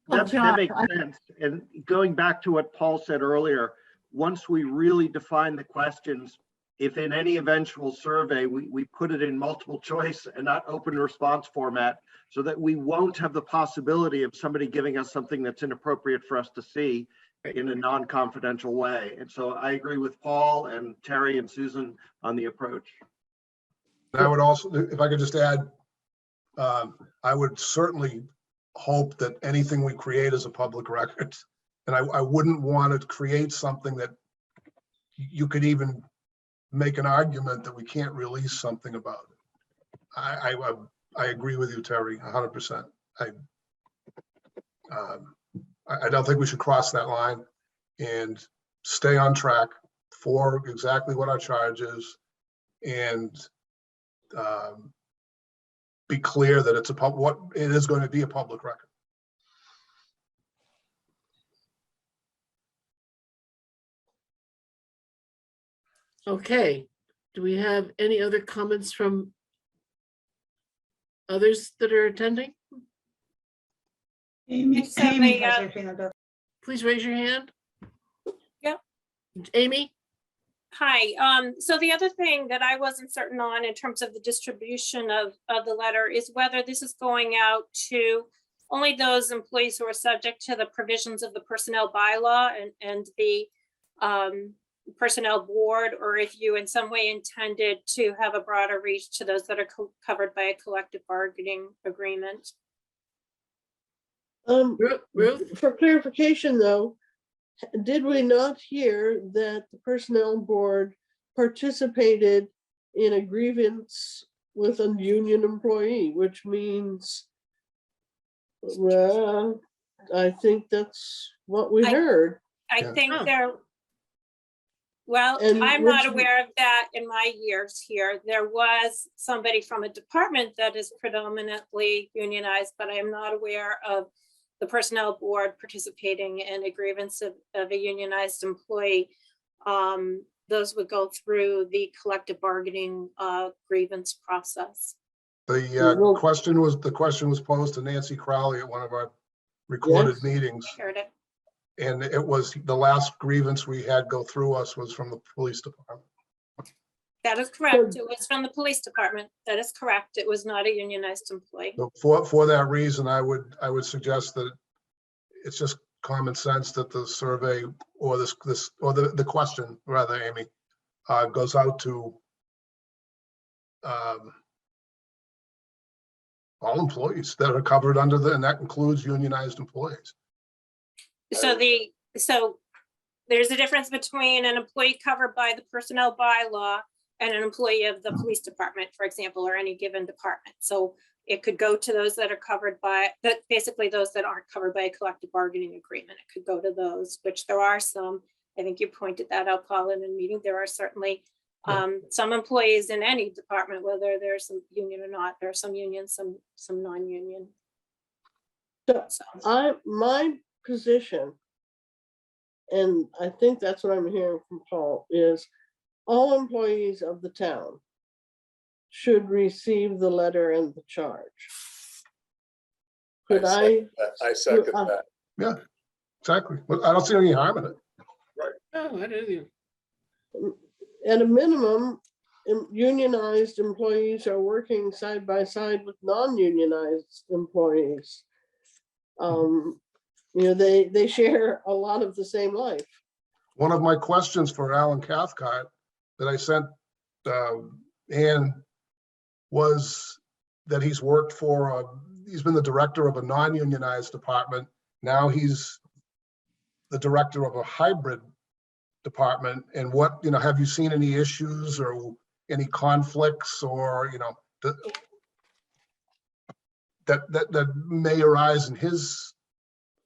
that makes sense. And going back to what Paul said earlier, once we really define the questions, if in any eventual survey, we put it in multiple choice and not open response format, so that we won't have the possibility of somebody giving us something that's inappropriate for us to see in a non-confidential way. And so I agree with Paul and Terry and Susan on the approach. I would also, if I could just add, I would certainly hope that anything we create is a public record. And I wouldn't want to create something that you could even make an argument that we can't release something about. I agree with you, Terry, 100%. I don't think we should cross that line and stay on track for exactly what our charge is and be clear that it's what it is going to be a public record. Okay, do we have any other comments from others that are attending? Amy It's certainly, has her hand up. Please raise your hand. Yep. Amy? Hi, so the other thing that I wasn't certain on in terms of the distribution of the letter is whether this is going out to only those employees who are subject to the provisions of the personnel bylaw and the personnel board, or if you in some way intended to have a broader reach to those that are covered by a collective bargaining agreement. Ruth? For clarification though, did we not hear that the personnel board participated in a grievance with a union employee, which means, well, I think that's what we heard. I Yeah. think Well, And I'm not which- aware of that in my years here. There was somebody from a department that is predominantly unionized, but I am not aware of the personnel board participating in a grievance of a unionized employee. Those would go through the collective bargaining grievance process. The question was posed to Nancy Crowley at one of our recorded Yes. meetings. I heard it. And it was, the last grievance we had go through us was from the police department. That is correct. It was from the police department. That is correct. It was not a unionized employee. So for that reason, I would suggest that it's just common sense that the survey or the question rather, Amy, goes out to all employees that are covered under and that includes unionized employees. So there's a difference between an employee covered by the personnel bylaw and an employee of the police department, for example, or any given department. So it could go to those that are covered by, basically those that aren't covered by a collective bargaining agreement. It could go to those, which there are some. I think you pointed that out, Paul, in a meeting. There are certainly some employees in any department, whether there's some union or not. There are some unions, some non-union. So my position, and I think that's what I'm hearing from Paul, is all employees of the town should receive the letter and the charge. Could I? I second that. Yeah, exactly. But I don't see any harm in it. Oh, I didn't even. At a minimum, unionized employees are working side by side with non-unionized employees. They share a lot of the same life. One of my questions for Alan Cathcart that I sent Ann was that he's worked he's been the director of a non-unionized department. Now he's the director of a hybrid department. And what, have you seen any issues or any conflicts or, that may arise in his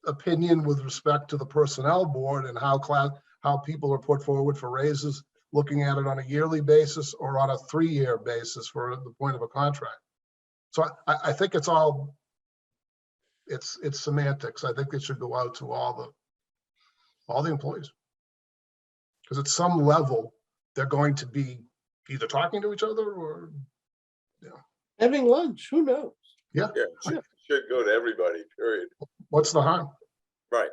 opinion with respect to the personnel board and how people are put forward for raises, looking at it on a yearly basis or on a 3-year basis for the point of a contract. So I think it's semantics. I think it should go out to all the employees. Because at some level, they're going to be either talking to each other or Having lunch, who knows? Yeah. Yeah, it should go to everybody, period. What's the harm? Right.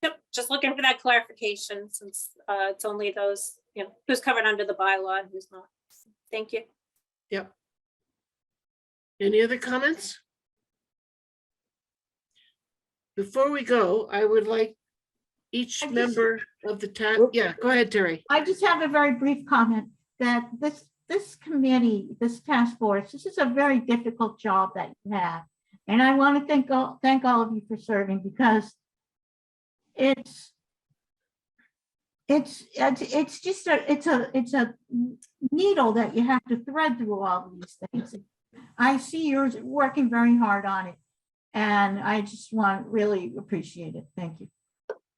Yep, just looking for that clarification since it's only those, who's covered under the bylaw and who's not. Thank you. Yep. Any other comments? Before we go, I would like each I just- member of the town, yeah, go ahead, Terry. I just have a very brief comment that this committee, this task force, this is a very difficult job that you have. And I want to thank all of you for serving because it's just a needle that you have to thread through all of these things. I see you're working very hard on it. And I just really appreciate it. Thank you.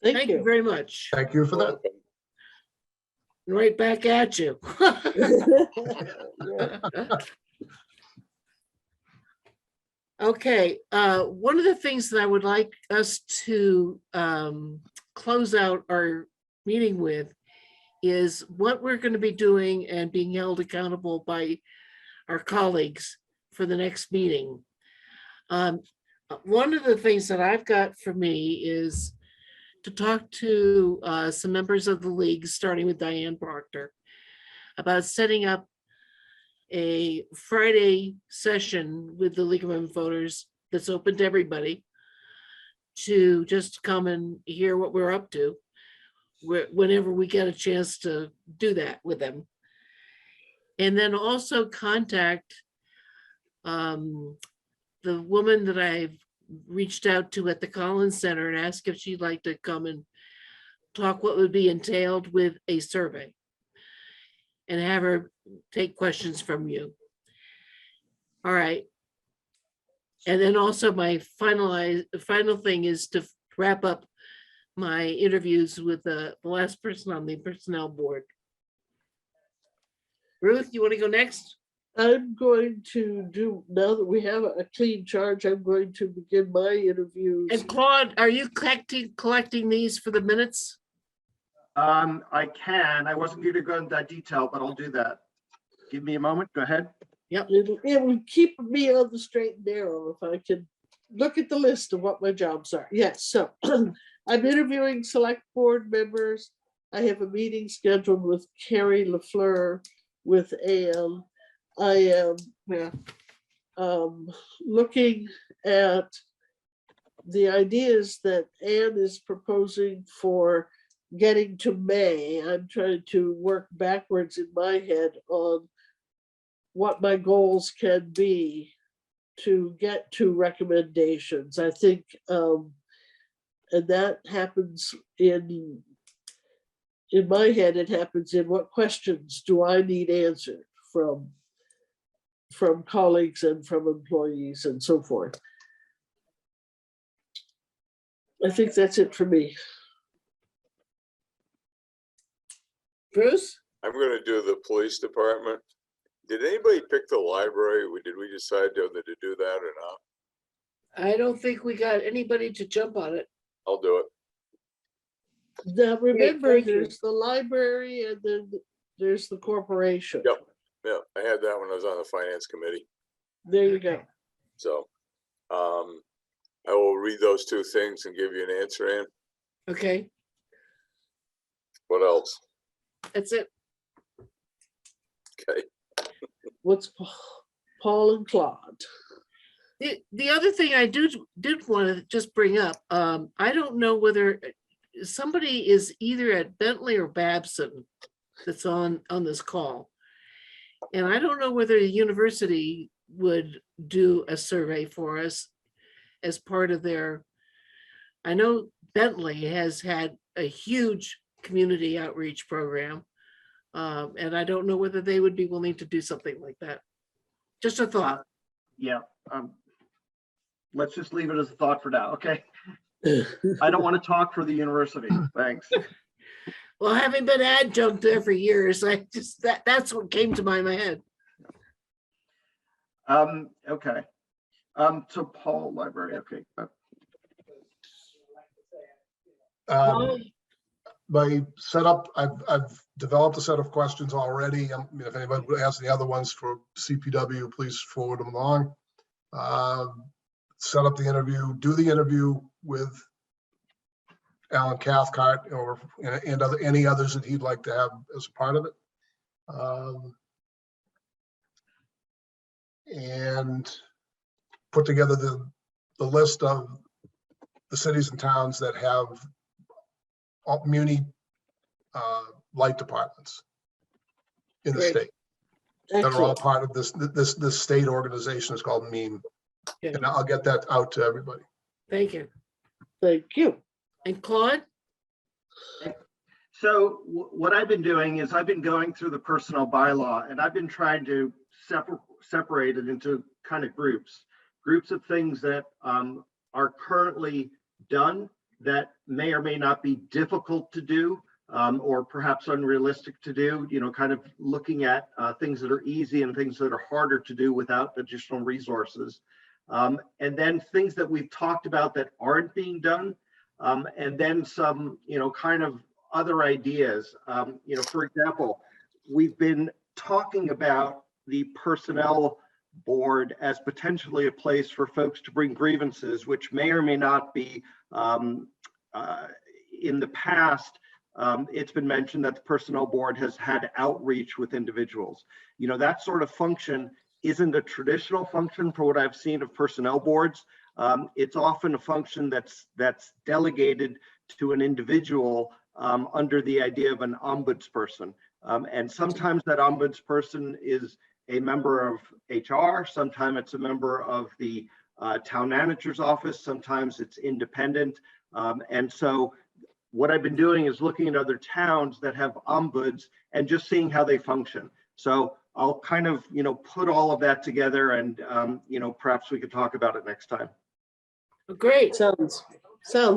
Thank you very much. Thank you for that. Right back at you. Okay, one of the things that I would like us to close out our meeting with is what we're going to be doing and being held accountable by our colleagues for the next meeting. One of the things that I've got for me is to talk to some members of the league, starting with Diane Proctor, about setting up a Friday session with the League of Women Voters that's open to everybody to just come and hear what we're up to whenever we get a chance to do that with them. And then also contact the woman that I've reached out to at the Collins Center and ask if she'd like to come and talk what would be entailed with a survey and have her take questions from you. All right. And then also my final thing is to wrap up my interviews with the last person on the personnel board. Ruth, you want to go next? I'm going to do, now that we have a clean charge, I'm going to begin my interviews. And Claude, are you collecting these for the minutes? I can. I wasn't going to go into that detail, but I'll do that. Give me a moment. Go ahead. It would keep me on the straight and narrow if I could look at the list of what my jobs are. Yes, so I'm interviewing select board members. I have a meeting scheduled with Carrie LaFleur with Ann. I am looking at the ideas that Ann is proposing for getting to May. I'm trying to work backwards in my head on what my goals can be to get to recommendations. I think, and that happens in my head, it happens in what questions do I need answered from colleagues and from employees and so forth. I think that's it for me. Bruce? I'm gonna do the police department. Did anybody pick the library? Did we decide whether to do that or not? I don't think we got anybody to jump on it. I'll do it. Now, remember, thank you. there's the library and then there's the corporation. Yep. Yeah, I had that when I was on the finance committee. There you go. So I will read those two things and give you an answer, Ann. Okay, What else? that's it. Okay. What's Paul and Claude? The other thing I did want to just bring up, I don't know whether somebody is either at Bentley or Babson that's on this call. And I don't know whether the university would do a survey for us as part of their, I know Bentley has had a huge community outreach program. And I don't know whether they would be willing to do something like that. Just a thought. Yeah. Let's just leave it as a thought for now. Okay. I don't want to talk for the university. Thanks. Well, having been adjunct there for years, I just, that's what came to my head. Okay. So Paul library. Okay. My setup, I've developed a set of questions already. If anybody has any other ones for CPW, please forward them along. Set up the interview, do the interview with Alan Cathcart or and any others that he'd like to have as a part of it. And put together the list of the cities and towns that have muni light departments in the Great. state that are all Excellent. part of this state organization. Is called MEME. Yeah. And I'll get that out to everybody. Thank you. Thank you. And Claude? So what I've been doing is I've been going through the personnel bylaw and I've been trying to separate it into kind of groups of things that are currently done that may or may not be difficult to do or perhaps unrealistic to do, you know, kind of looking at things that are easy and things that are harder to do without additional resources. And then things that we've talked about that aren't being done. And then some, you know, kind of other ideas. You know, for example, we've been talking about the personnel board as potentially a place for folks to bring grievances, which may or may not be in the past. It's been mentioned that the personnel board has had outreach with individuals. You know, that sort of function isn't a traditional function for what I've seen of personnel boards. It's often a function that's delegated to an individual under the idea of an ombudsperson. And sometimes that ombudsperson is a member of HR, sometimes it's a member of the town manager's office, sometimes it's independent. And so what I've been doing is looking at other towns that have ombuds and just seeing how they function. So I'll kind of, you know, put all of that together and, you know, perhaps we could talk about it next time. Great. Sounds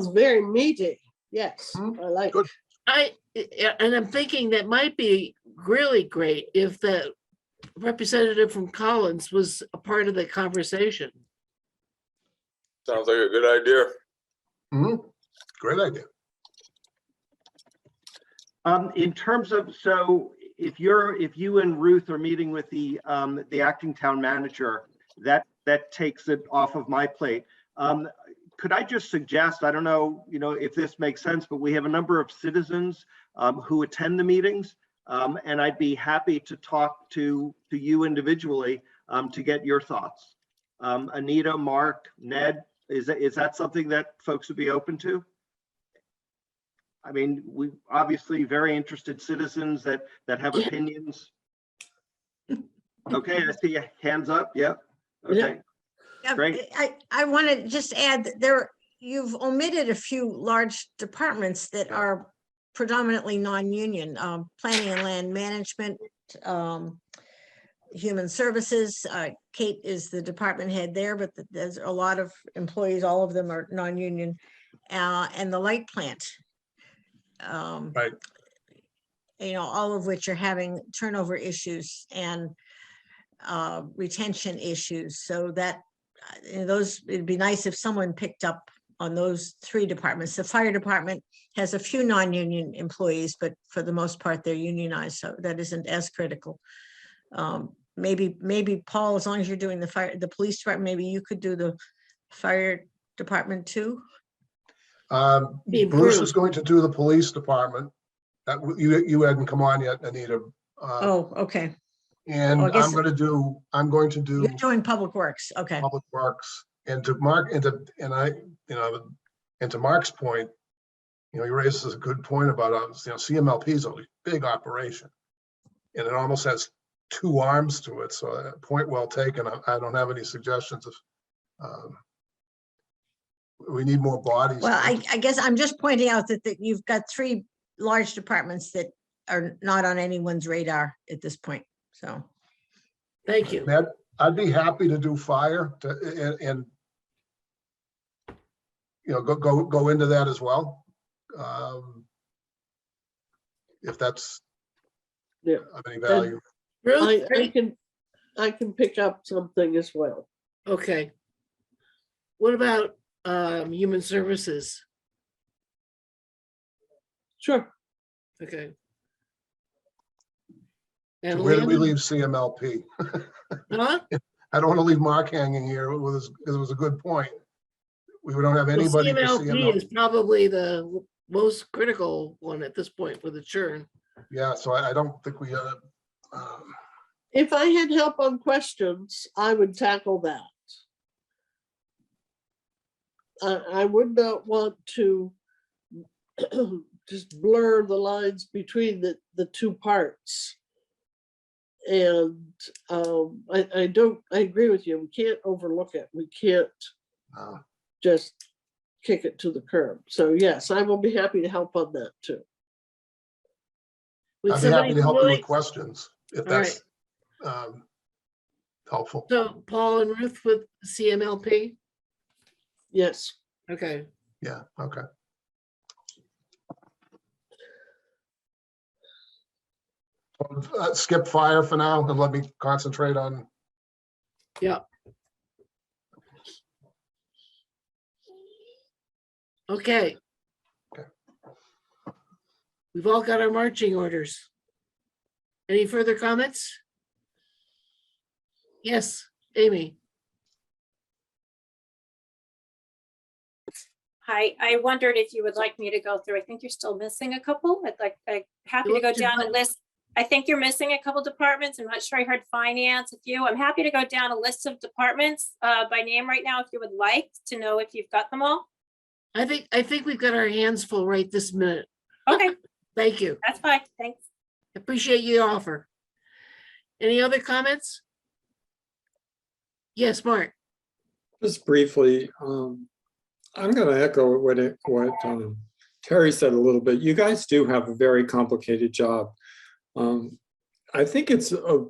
very meaty. Yes, Hmm, I like. good. And I'm thinking that might be really great if the representative from Collins was a part of the conversation. Sounds like a good idea. Mhm. Great idea. In terms of, so if you and Ruth are meeting with the acting town manager, that takes it off of my plate. Could I just suggest, I don't know, if this makes sense, but we have a number of citizens who attend the meetings. And I'd be happy to talk to you individually to get your thoughts. Anita, Mark, Ned, is that something that folks would be open to? I mean, we obviously very interested citizens that have opinions. Okay, I see hands up. Yep. Okay. Yeah, Great. I want to just add that you've omitted a few large departments that Yeah. are predominantly non-union, planning and land management, human services. Kate is the department head there, but there's a lot of employees, all of them are non-union, and the light plant. Right. All of which are having turnover issues and retention issues. So that those, it'd be nice if someone picked up on those three departments. The fire department has a few non-union employees, but for the most part, they're unionized, so that isn't as critical. Maybe Paul, as long as you're doing the police department, maybe you could do the fire department too. Bruce is going to do the police department. You hadn't come on yet, Anita. Oh, okay. And I guess I'm going to do You're doing public works. Okay. public works. And to Mark's point, he raises a good point about CMLP is a big operation, and it almost has two arms to it. So point well taken. I don't have any suggestions of. We need more bodies. Well, I guess I'm just pointing out that you've got three large departments that are not on anyone's radar at this point. So. Thank you. Ned, I'd be happy to do fire and go into that as well. If that's of any value. Ruth, I can pick up something as well. okay. What about human services? Sure. Okay. So And where do we Lynn? leave CMLP? Huh? I don't want to leave Mark hanging here because it was a good point. We don't have Well, anybody for CMLP is CMLP. probably the most critical one at this point with the churn. Yeah, so I don't think we If I had help on questions, I would tackle that. I would not want to just blur the lines between the two parts. And I agree with you. We can't overlook it. We can't just kick it to the curb. So yes, I will be happy to help on that too. Would I'd be happy somebody to help you really- with questions if All that's helpful. So Paul and Ruth with CMLP? Yes. Okay. Yeah, okay. Skip fire for now and let me concentrate on. Yeah. Okay. Okay. We've all got our marching orders. Any further comments? Yes, Amy. Hi, I wondered if you would like me to go through. I think you're still missing a couple. I'm happy to go Look to down a what? list. I think you're missing a couple departments. I'm not sure I heard finance, a few. I'm happy to go down a list of departments by name right now if you would like to know if you've got them all. I think we've got our hands full right this minute. Okay, Thank you. that's fine. Thanks. Appreciate your offer. Any other comments? Yes, Mark. Just briefly, I'm going to echo what Terry said a little bit. You guys do have a very complicated job. I think it's a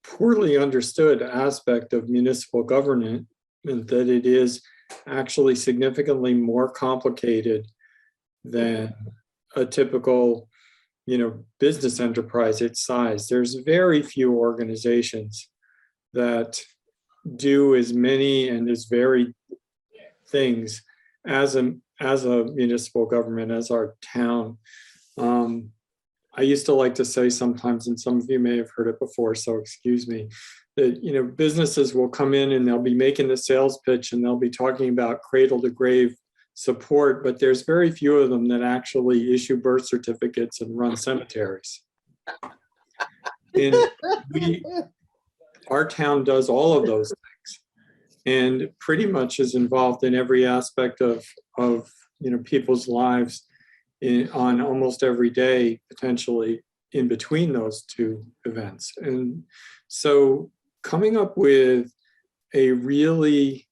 poorly understood aspect of municipal government that it is actually significantly more complicated than a typical, business enterprise its size. There's very few organizations that do as many and as varied things as a municipal government, as our town. I used to like to say sometimes, and some of you may have heard it before, so excuse me, that businesses will come in and they'll be making the sales pitch and they'll be talking about cradle to grave support, but there's very few of them that actually issue birth certificates and run cemeteries. And our town does all of those things and pretty much is involved in every aspect of people's lives on almost every day, potentially in between those two events. And so coming up with a really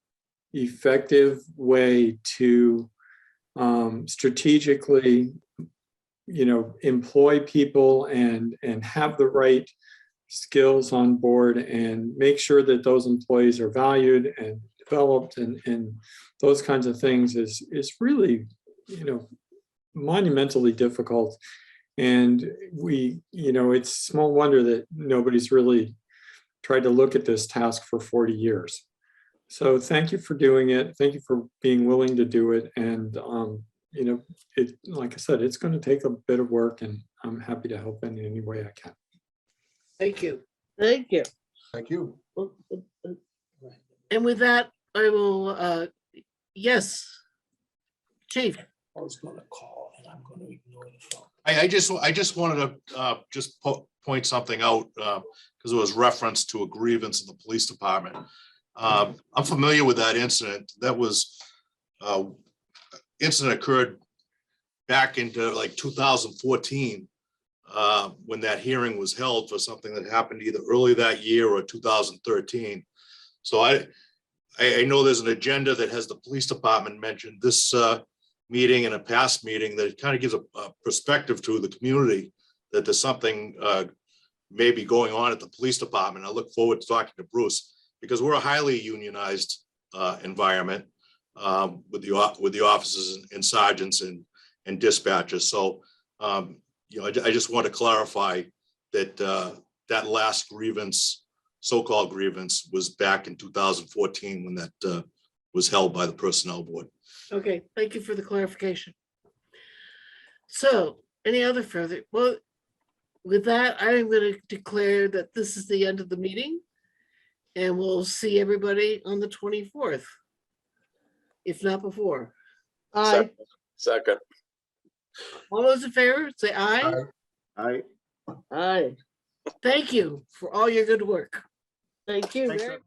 effective way to strategically, employ people and have the right skills on board and make sure that those employees are valued and developed and those kinds of things is really, monumentally difficult. And it's small wonder that nobody's really tried to look at this task for 40 years. So thank you for doing it. Thank you for being willing to do it. And, like I said, it's going to take a bit of work and I'm happy to help in any way I can. Thank you. Thank you. Thank you. And with that, I will, yes. Chief, I was gonna call and I'm gonna ignore the phone. I just wanted to point something out, because it was referenced to a grievance in the police department. I'm familiar with that incident. That was, incident occurred back into like 2014, when that hearing was held for something that happened either early that year or 2013. So I know there's an agenda that has the police department mentioned this meeting and a past meeting that kind of gives a perspective to the community that there's something maybe going on at the police department. I look forward to talking to Bruce because we're a highly unionized environment with the officers and sergeants and dispatchers. So I just want to clarify that that last grievance, so-called grievance, was back in 2014 when that was held by the personnel board. okay, thank you for the clarification. So, any other further, well, with that, I'm going to declare that this is the end of the meeting. And we'll see everybody on the 24th, if not before. Aye. Second. All those in favor, say aye. Aye. I, Aye. Thank you for all your good work. Thank you. Thanks, very